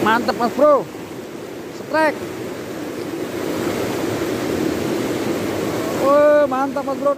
Mantap mas bro, strike. Wah mantap mas bro.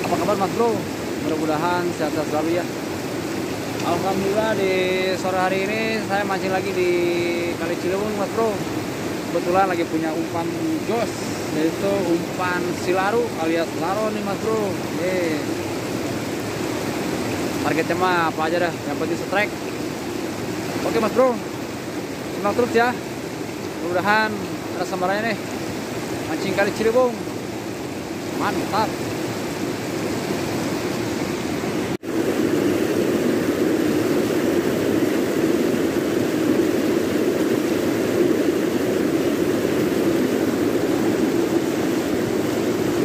Apa kabar mas bro? Mudah-mudahan sehat selalu ya. Alhamdulillah di sore hari ini saya mancing lagi di Kali Ciliwung mas bro. Kebetulan lagi punya umpan jos, yaitu umpan silaru alias laro nih mas bro. Targetnya mah apa aja dah, yang penting strike. Oke mas bro, simak terus ya. Mudah-mudahan ada sambarannya nih. Mancing Kali Ciliwung, mantap.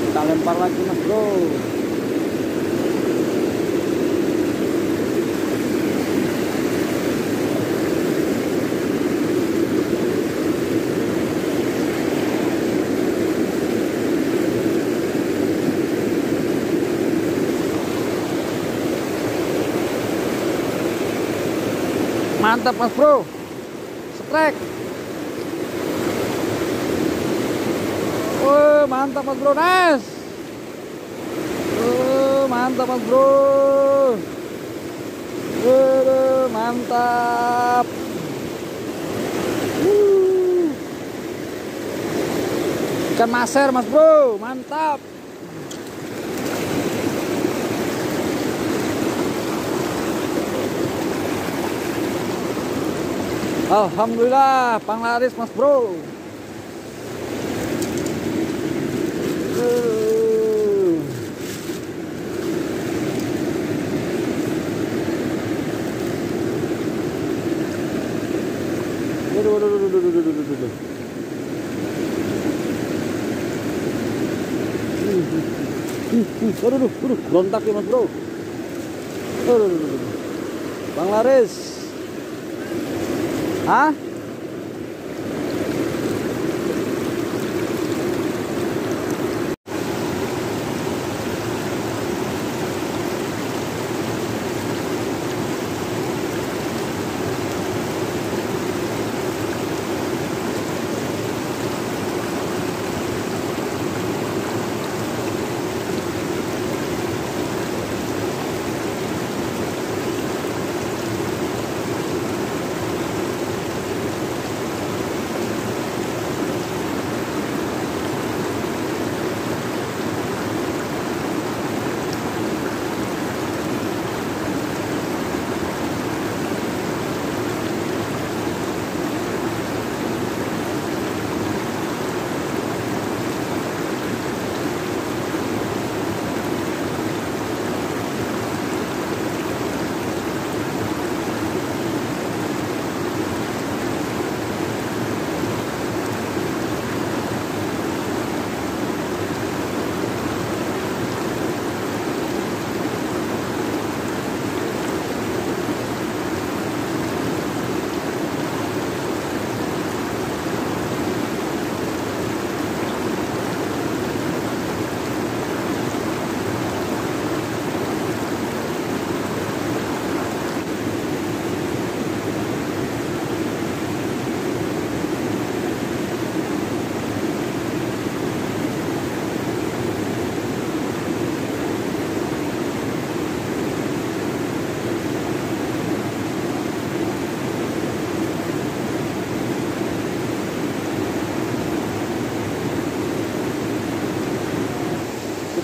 Kita lempar lagi mas bro. Mantap mas bro, strike. Oh mantap mas bro, nice. Oh mantap mas bro. Mantap. Ikan maser mas bro, mantap. Alhamdulillah panglaris mas bro. Aduh, berontak ya mas bro. Panglaris. Hah?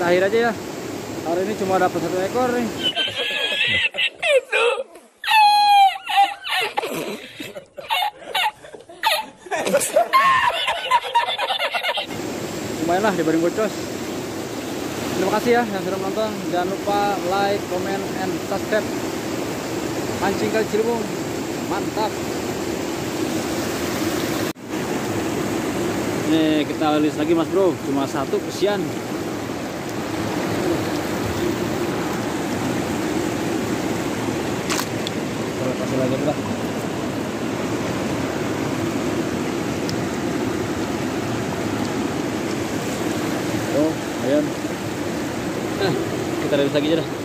kita akhir aja ya. Hari ini cuma dapat 1 ekor nih. Lumayan lah dibanding gocos. Terima kasih ya yang sudah menonton. Jangan lupa like, comment, and subscribe. Mancing Kali Ciliwung, mantap. Nih kita rilis lagi mas bro, cuma 1 kesian. Kasih lagi udah. Oh, ayo. Kita rilis lagi aja dah.